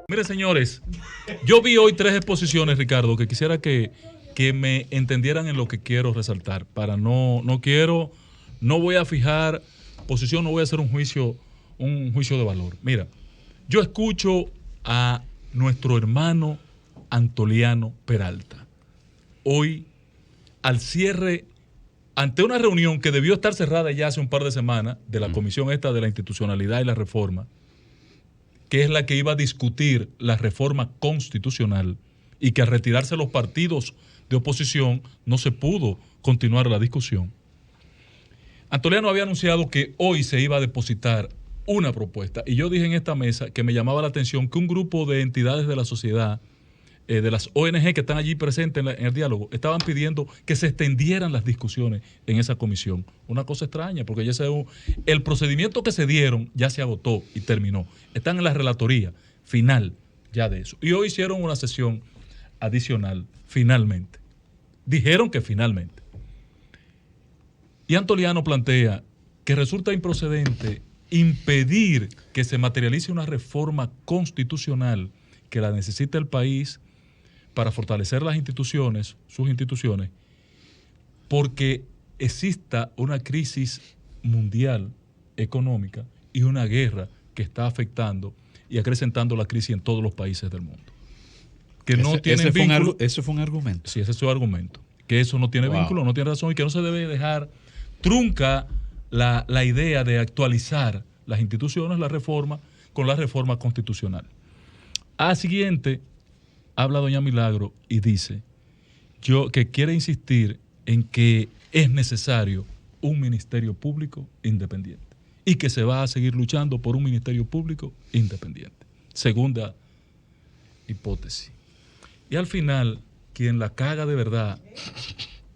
Mire, señores, yo vi hoy 3 exposiciones, Ricardo, que quisiera que me entendieran en lo que quiero resaltar. No voy a fijar posición, no voy a hacer un juicio de valor. Mira, yo escucho a nuestro hermano Antoliano Peralta hoy al cierre, ante una reunión que debió estar cerrada ya hace un par de semanas de la comisión esta de la institucionalidad y la reforma, que es la que iba a discutir la reforma constitucional, y que al retirarse los partidos de oposición no se pudo continuar la discusión. Antoliano había anunciado que hoy se iba a depositar una propuesta, y yo dije en esta mesa que me llamaba la atención que un grupo de entidades de la sociedad, de las ONG que están allí presentes en el diálogo, estaban pidiendo que se extendieran las discusiones en esa comisión. Una cosa extraña, porque ya el procedimiento que se dieron ya se agotó y terminó. Están en la relatoría final ya de eso. Y hoy hicieron una sesión adicional, finalmente. Dijeron que finalmente. Y Antoliano plantea que resulta improcedente impedir que se materialice una reforma constitucional que la necesita el país para fortalecer las instituciones, sus instituciones, porque exista una crisis mundial económica y una guerra que está afectando y acrecentando la crisis en todos los países del mundo. Que no tienen vínculo. Eso fue un argumento. Sí, ese es su argumento. Que eso no tiene vínculo, no tiene razón, y que no se debe dejar trunca la idea de actualizar las instituciones, la reforma, con la reforma constitucional. A siguiente, habla doña Milagro y dice que quiere insistir en que es necesario un ministerio público independiente y que se va a seguir luchando por un ministerio público independiente. Segunda hipótesis. Y al final, quien la caga de verdad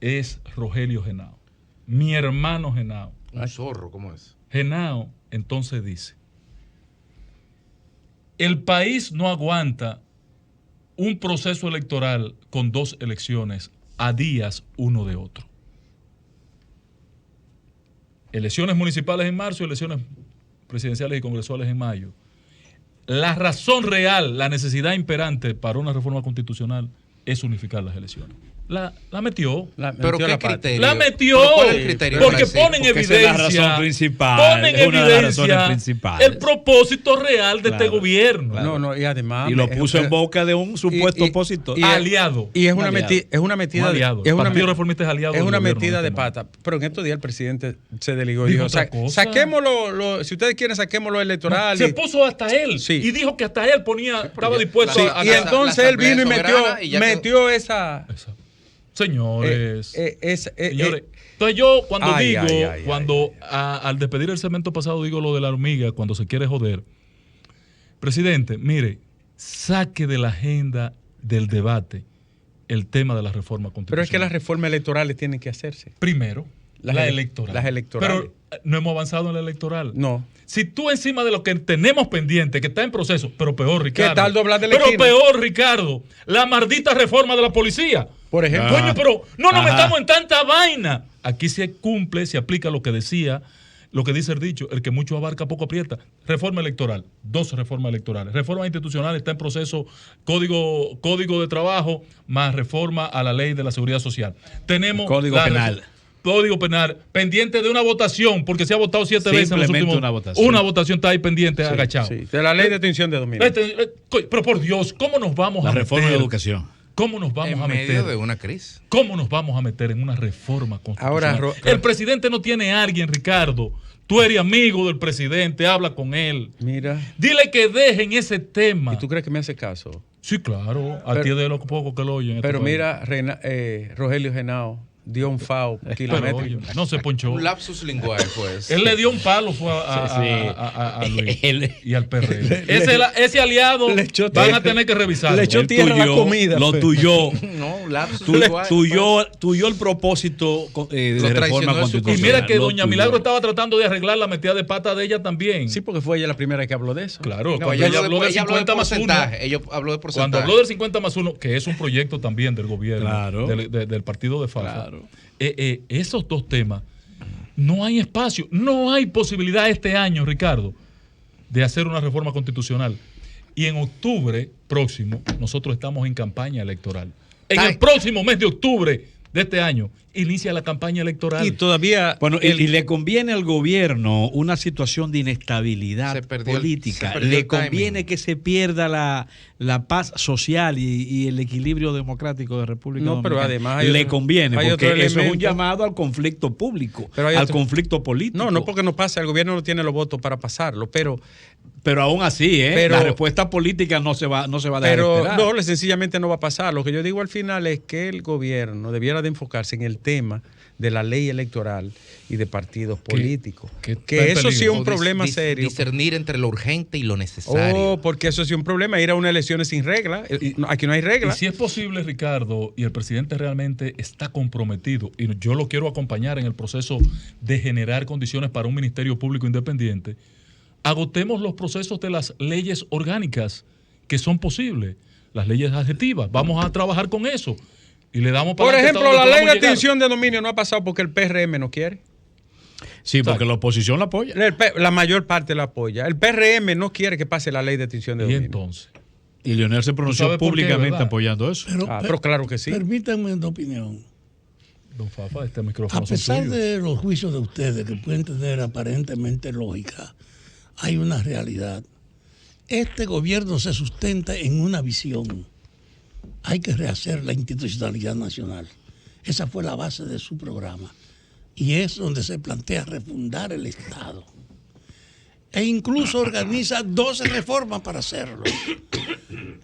es Rogelio Henao, mi hermano Henao. Un zorro, ¿cómo es? Henao entonces dice: el país no aguanta un proceso electoral con 2 elecciones a días uno de otro. Elecciones municipales en marzo y elecciones presidenciales y congresuales en mayo. La razón real, la necesidad imperante para una reforma constitucional es unificar las elecciones. La metió. ¿Pero qué criterio? La metió. ¿Cuál es el criterio? Porque pone en Porque esa es la evidencia. razón principal. Pone en Es una de las razones evidencia principales. el propósito real de este gobierno. No, y además. Y lo puso en boca de un supuesto opositor. Aliado. Y es una metida. Aliado. Es El una Partido Reformista es aliado es del una gobierno, metida no de es pata. Pero en estos días el presidente se desligó y Dijo dijo: otra cosa. saquémoslo, si ustedes quieren, saquémoslo electoral. Se puso hasta él. Sí. Y dijo que hasta él estaba dispuesto Sí, a. y entonces él vino y metió esa. Señores. Señores. Entonces yo cuando al despedir el segmento pasado digo lo de la hormiga, cuando se quiere joder. Presidente, mire, saque de la agenda del debate el tema de la reforma constitucional. Pero es que las reformas electorales tienen que hacerse. Primero, la electoral. Las electorales. Pero no hemos avanzado en la electoral. No. Si tú encima de lo que tenemos pendiente, que está en proceso, pero peor, Ricardo. ¿Qué tal doblar de la Pero esquina? peor, Ricardo, la maldita reforma de la policía. Por ejemplo. Coño, pero no nos metamos en tanta vaina. Aquí se cumple, se aplica lo que decía, lo que dice el dicho: el que mucho abarca, poco aprieta. Reforma electoral, 2 reformas electorales. Reforma institucional está en proceso, código de trabajo, más reforma a la ley de la seguridad social. Tenemos Código penal. Código penal, pendiente de una votación, porque se ha votado 7 veces en los últimos. Una votación está ahí pendiente, agachado. Sí, de la ley de extinción de dominio. Pero por Dios, ¿cómo nos vamos a meter? La reforma de educación. ¿Cómo nos vamos a meter? En medio de una crisis. ¿Cómo nos vamos a meter en una reforma constitucional? Ahora, el presidente no tiene a alguien, Ricardo. Tú eres amigo del presidente, habla con él. Mira. Dile que dejen ese tema. ¿Y tú crees que me hace caso? Sí, claro. A ti de lo poco que lo oyen. Pero mira, Rogelio Henao dio un FAO kilométrico. No se ponchó. Un lapsus linguae fue eso. Él le dio un palo a Luis y al PRD. Ese aliado van a tener que revisarlo. Le echó tierra a la comida. Lo tuyó. No, un lapsus linguae. Tuyó el propósito de reforma constitucional. Y mira que doña Milagro estaba tratando de arreglar la metida de pata de ella también. Sí, porque fue ella la primera que habló de eso. Claro, No, cuando ella habló del 50 más 1. Ella habló de porcentaje. Cuando habló del 50 más 1, que es un proyecto también del gobierno, Claro. del partido de FAFA. Claro. Esos 2 temas No hay espacio, no hay posibilidad este año, Ricardo, de hacer una reforma constitucional. Y en octubre próximo, nosotros estamos en campaña electoral. En el próximo mes de octubre de este año, inicia la campaña electoral. Y todavía... Bueno, y le conviene al gobierno una situación de inestabilidad política. Le conviene que se pierda la paz social y el equilibrio democrático de República Dominicana. Pero además le conviene, porque eso es un llamado al conflicto público, al conflicto político. No porque no pasa, el gobierno no tiene los votos para pasarlo, pero aún así, la respuesta política no se va a dejar esperar. No, sencillamente no va a pasar. Lo que yo digo al final es que el gobierno debiera de enfocarse en el tema de la ley electoral y de partidos políticos. Que eso sí es un problema serio. Discernir entre lo urgente y lo necesario. Porque eso sí es un problema, ir a unas elecciones sin reglas. Aquí no hay reglas. Y si es posible, Ricardo, y el presidente realmente está comprometido, y yo lo quiero acompañar en el proceso de generar condiciones para un ministerio público independiente, agotemos los procesos de las leyes orgánicas que son posibles, las leyes adjetivas. Vamos a trabajar con eso. Y le damos por ejemplo, la ley de extinción de dominio no ha pasado porque el PRM no quiere. Sí, porque la oposición la apoya. La mayor parte la apoya. El PRM no quiere que pase la ley de extinción de dominio. Y entonces. Y Leonel se pronunció públicamente apoyando eso. Pero claro que sí. Permítanme una opinión. Don Fafa, este micrófono. A pesar de los juicios de ustedes que pueden tener aparentemente lógica, hay una realidad. Este gobierno se sustenta en una visión. Hay que rehacer la institucionalidad nacional. Esa fue la base de su programa. Y es donde se plantea refundar el Estado. E incluso organiza 12 reformas para hacerlo.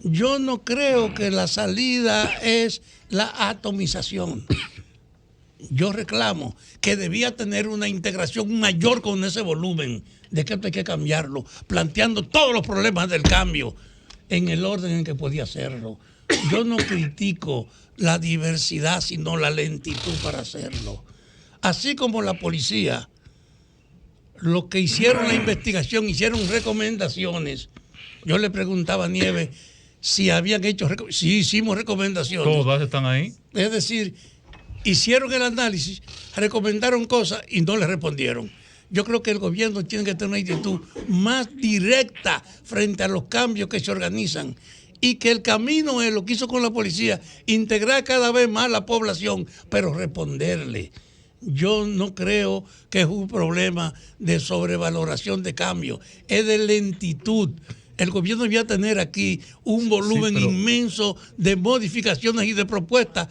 Yo no creo que la salida es la atomización. Yo reclamo que debía tener una integración mayor con ese volumen de que esto hay que cambiarlo, planteando todos los problemas del cambio en el orden en que podía hacerlo. Yo no critico la diversidad, sino la lentitud para hacerlo. Así como la policía, los que hicieron la investigación, hicieron recomendaciones. Yo le preguntaba a Nieves si habían hecho sí, hicimos recomendaciones. Todas están ahí. Es decir, hicieron el análisis, recomendaron cosas y no le respondieron. Yo creo que el gobierno tiene que tener una actitud más directa frente a los cambios que se organizan y que el camino es lo que hizo con la policía, integrar cada vez más la población, pero responderle. Yo no creo que es un problema de sobrevaloración de cambio, es de lentitud. El gobierno debía tener aquí un volumen inmenso de modificaciones y de propuestas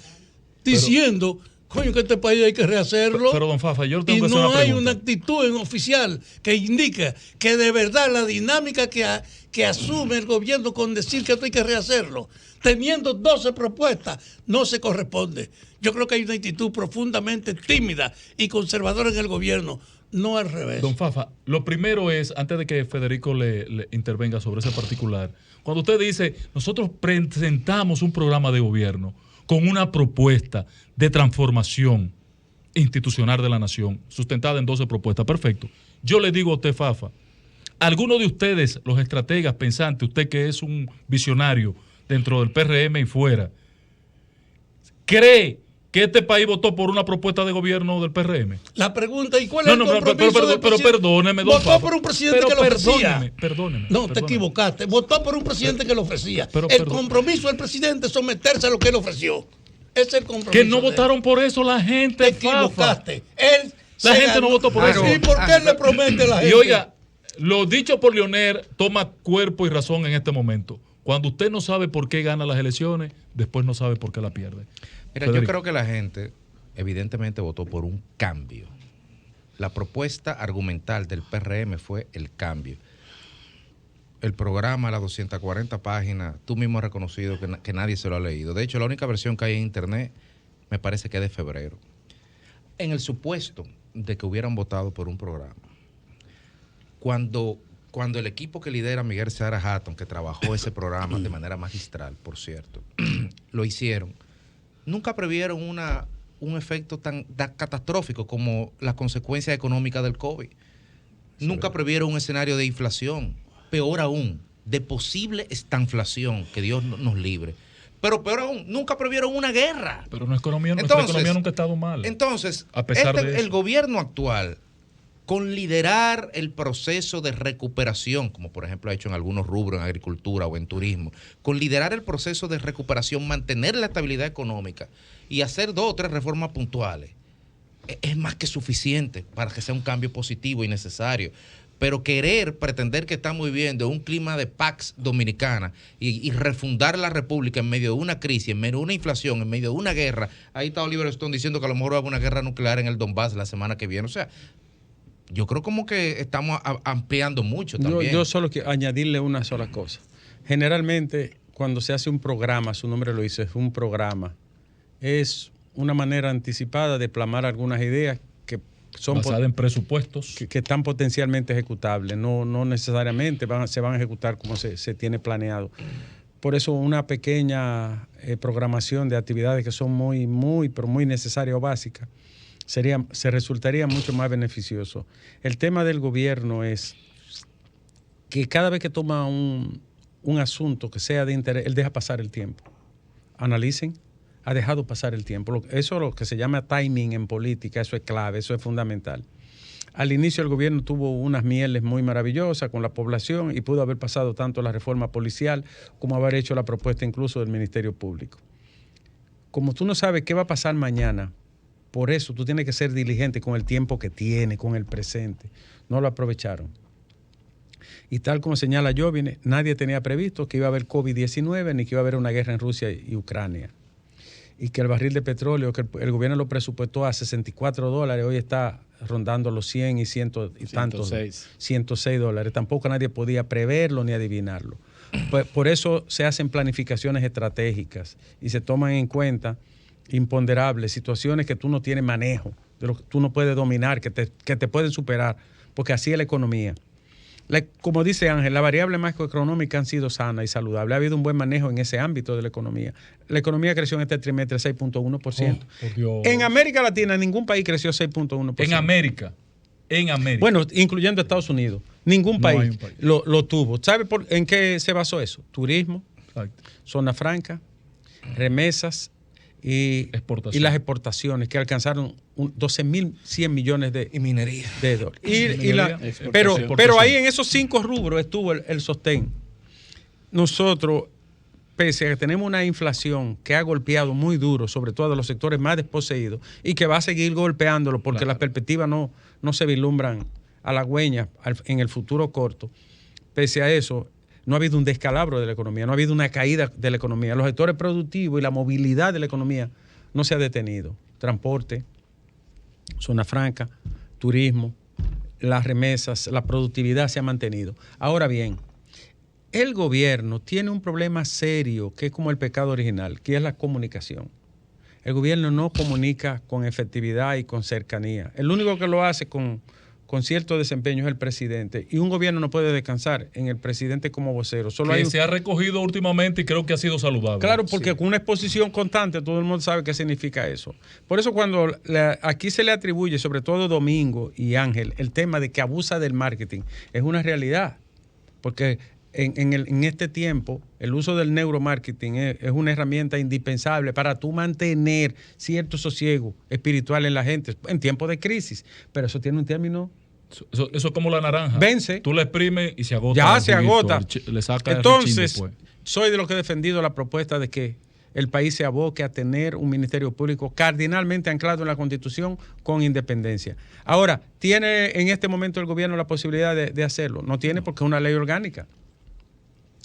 diciendo, coño, que este país hay que rehacerlo. Pero don Fafa, yo tengo que hacer una pregunta. Y no hay una actitud en oficial que indica que de verdad la dinámica que asume el gobierno con decir que esto hay que rehacerlo, teniendo 12 propuestas, no se corresponde. Yo creo que hay una actitud profundamente tímida y conservadora en el gobierno, no al revés. Don Fafa, lo primero es, antes de que Federico le intervenga sobre ese particular, cuando usted dice, nosotros presentamos un programa de gobierno con una propuesta de transformación institucional de la nación, sustentada en 12 propuestas, perfecto. Yo le digo a usted, Fafa, ¿alguno de ustedes, los estrategas pensantes, usted que es un visionario dentro del PRM y fuera, cree que este país votó por una propuesta de gobierno del PRM? La pregunta, ¿y cuál es el compromiso del pero perdóneme, don Fafa. Votó por un presidente que lo ofrecía. Perdóneme. No, te equivocaste. Votó por un presidente que lo ofrecía. El compromiso del presidente es someterse a lo que él ofreció. Ese es el compromiso. Que no votaron por eso la gente, Te equivocaste. Él la gente no votó por eso. ¿Y por qué él le promete a la gente? Y oiga, lo dicho por Leonel toma cuerpo y razón en este momento. Cuando usted no sabe por qué gana las elecciones, después no sabe por qué la pierde. Mira, Federico, yo creo que la gente evidentemente votó por un cambio. La propuesta argumental del PRM fue el cambio. El programa, las 240 páginas, tú mismo has reconocido que nadie se lo ha leído. De hecho, la única versión que hay en internet me parece que es de febrero. En el supuesto de que hubieran votado por un programa, cuando el equipo que lidera Miguel Seara Hatton, que trabajó ese programa de manera magistral, por cierto, lo hicieron, nunca previeron un efecto tan catastrófico como la consecuencia económica del COVID. Nunca previeron un escenario de inflación, peor aún, de posible estanflación, que Dios nos libre. Pero peor aún, nunca previeron una guerra. Pero nuestra economía nunca ha estado mal. Entonces, a pesar de eso, el gobierno actual, con liderar el proceso de recuperación, como por ejemplo ha hecho en algunos rubros, en agricultura o en turismo, con liderar el proceso de recuperación, mantener la estabilidad económica y hacer 2 o 3 reformas puntuales, es más que suficiente para que sea un cambio positivo y necesario. Pero pretender que estamos viviendo un clima de Pax Dominicana y refundar la República en medio de una crisis, en medio de una inflación, en medio de una guerra. Ahí está Oliver Stone diciendo que a lo mejor va a haber una guerra nuclear en el Donbass la semana que viene. O sea, yo creo como que estamos ampliando mucho también. Yo solo quiero añadirle una sola cosa. Generalmente, cuando se hace un programa, su nombre lo dice, es un programa, es una manera anticipada de plasmar algunas ideas que son basadas en presupuestos que están potencialmente ejecutables, no necesariamente se van a ejecutar como se tiene planeado. Por eso una pequeña programación de actividades que son pero muy necesarias o básicas se resultaría mucho más beneficioso. El tema del gobierno es que cada vez que toma un asunto que sea de interés, él deja pasar el tiempo. Analicen. Ha dejado pasar el tiempo. Eso es lo que se llama timing en política, eso es clave, eso es fundamental. Al inicio el gobierno tuvo unas mieles muy maravillosas con la población y pudo haber pasado tanto la reforma policial como haber hecho la propuesta incluso del Ministerio Público. Como tú no sabes qué va a pasar mañana, por eso tú tienes que ser diligente con el tiempo que tiene, con el presente. No lo aprovecharon. Y tal como señala Jovine, nadie tenía previsto que iba a haber COVID-19 ni que iba a haber una guerra en Rusia y Ucrania. Y que el barril de petróleo, que el gobierno lo presupuestó a $64, hoy está rondando los 100 y ciento y tantos, 106 dólares. Tampoco nadie podía preverlo ni adivinarlo. Pues por eso se hacen planificaciones estratégicas y se toman en cuenta imponderables, situaciones que tú no tienes manejo, de lo que tú no puedes dominar, que te pueden superar, porque así es la economía. Como dice Ángel, las variables macroeconómicas han sido sanas y saludables. Ha habido un buen manejo en ese ámbito de la economía. La economía creció en este trimestre 6.1%. En América Latina ningún país creció 6.1%. En América. Bueno, incluyendo Estados Unidos. Ningún país, lo tuvo. ¿Sabe en qué se basó eso? Turismo, exacto, zona franca, remesas y las exportaciones que alcanzaron 12.100 millones de minería de dólares. Pero ahí en esos 5 rubros estuvo el sostén. Nosotros, pese a que tenemos una inflación que ha golpeado muy duro, sobre todo a los sectores más desposeídos, y que va a seguir golpeándolo porque las perspectivas no se vislumbran halagüeñas en el futuro corto, pese a eso, no ha habido un descalabro de la economía, no ha habido una caída de la economía. Los sectores productivos y la movilidad de la economía no se ha detenido. Transporte, zona franca, turismo, las remesas, la productividad se ha mantenido. Ahora bien, el gobierno tiene un problema serio que es como el pecado original, que es la comunicación. El gobierno no comunica con efectividad y con cercanía. El único que lo hace con cierto desempeño es el presidente, y un gobierno no puede descansar en el presidente como vocero. Se ha recogido últimamente y creo que ha sido saludable. Claro, porque con una exposición constante todo el mundo sabe qué significa eso. Por eso cuando aquí se le atribuye, sobre todo Domingo y Ángel, el tema de que abusa del marketing, es una realidad, porque en este tiempo el uso del neuromarketing es una herramienta indispensable para tú mantener cierto sosiego espiritual en la gente en tiempos de crisis, pero eso tiene un término. Eso es como la naranja. Vence. Tú la exprimes y se agota. Ya se agota. Le saca entonces, soy de los que he defendido la propuesta de que el país se aboque a tener un ministerio público cardinalmente anclado en la Constitución con independencia. Ahora, ¿tiene en este momento el gobierno la posibilidad de hacerlo? No tiene, porque es una ley orgánica.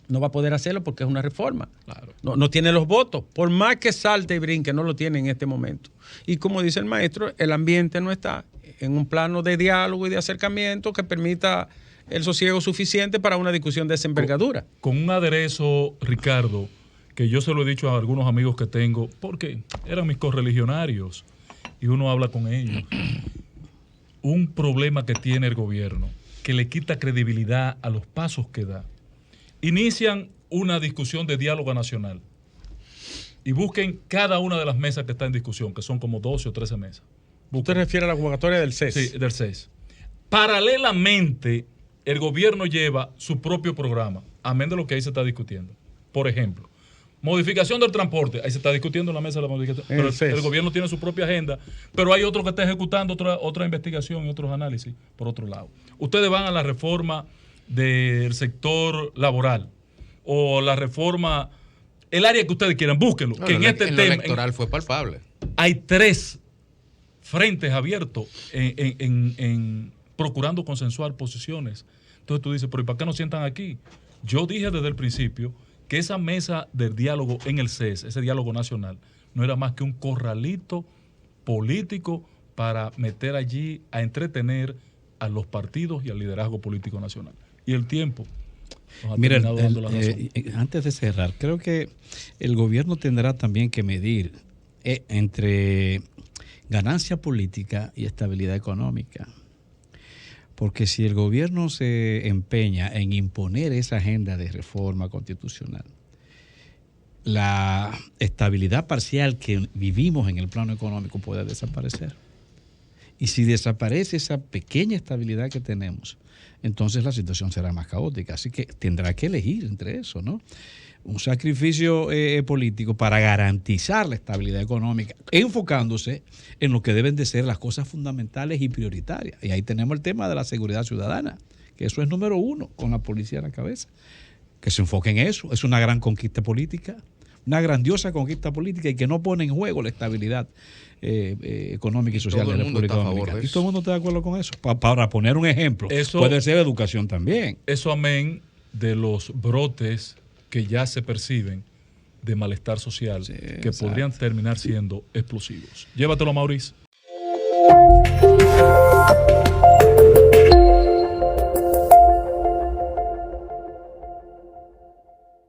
No va a poder hacerlo porque es una reforma. Claro. No tiene los votos. Por más que salte y brinque, no lo tiene en este momento. Y como dice el maestro, el ambiente no está en un plano de diálogo y de acercamiento que permita el sosiego suficiente para una discusión de esa envergadura. Con un aderezo, Ricardo, que yo se lo he dicho a algunos amigos que tengo, porque eran mis correligionarios y uno habla con ellos. Un problema que tiene el gobierno, que le quita credibilidad a los pasos que da. Inician una discusión de diálogo nacional y busquen cada una de las mesas que está en discusión, que son como 12 o 13 mesas. ¿Usted refiere a la convocatoria del CES? Sí, del CES. Paralelamente, el gobierno lleva su propio programa, amén de lo que ahí se está discutiendo. Por ejemplo, Modificación del transporte. Ahí se está discutiendo en la mesa la modificación. Pero el gobierno tiene su propia agenda. Pero hay otro que está ejecutando otra investigación y otros análisis por otro lado. Ustedes van a la reforma del sector laboral o la reforma, el área que ustedes quieran, búsquenlo. No, que en este tema electoral fue palpable. Hay 3 frentes abiertos en procurando consensuar posiciones. Entonces tú dices, pero ¿y para qué nos sientan aquí? Yo dije desde el principio que esa mesa del diálogo en el CES, ese diálogo nacional, no era más que un corralito político para meter allí a entretener a los partidos y al liderazgo político nacional. Y el tiempo nos ha terminado dando la razón. Antes de cerrar, creo que el gobierno tendrá también que medir entre ganancia política y estabilidad económica. Porque si el gobierno se empeña en imponer esa agenda de reforma constitucional, la estabilidad parcial que vivimos en el plano económico puede desaparecer. Y si desaparece esa pequeña estabilidad que tenemos, entonces la situación será más caótica. Así que tendrá que elegir entre eso, ¿no? Un sacrificio político para garantizar la estabilidad económica, enfocándose en lo que deben de ser las cosas fundamentales y prioritarias. Y ahí tenemos el tema de la seguridad ciudadana, que eso es número 1, con la policía a la cabeza. Que se enfoque en eso. Es una gran conquista política, una grandiosa conquista política y que no pone en juego la estabilidad económica y social de la República Dominicana. Y todo el mundo está de acuerdo con eso. Para poner un ejemplo, eso puede ser educación también. Eso amén de los brotes que ya se perciben de malestar social, sí, que exacto, podrían terminar siendo explosivos. Llévatelo, Mauricio.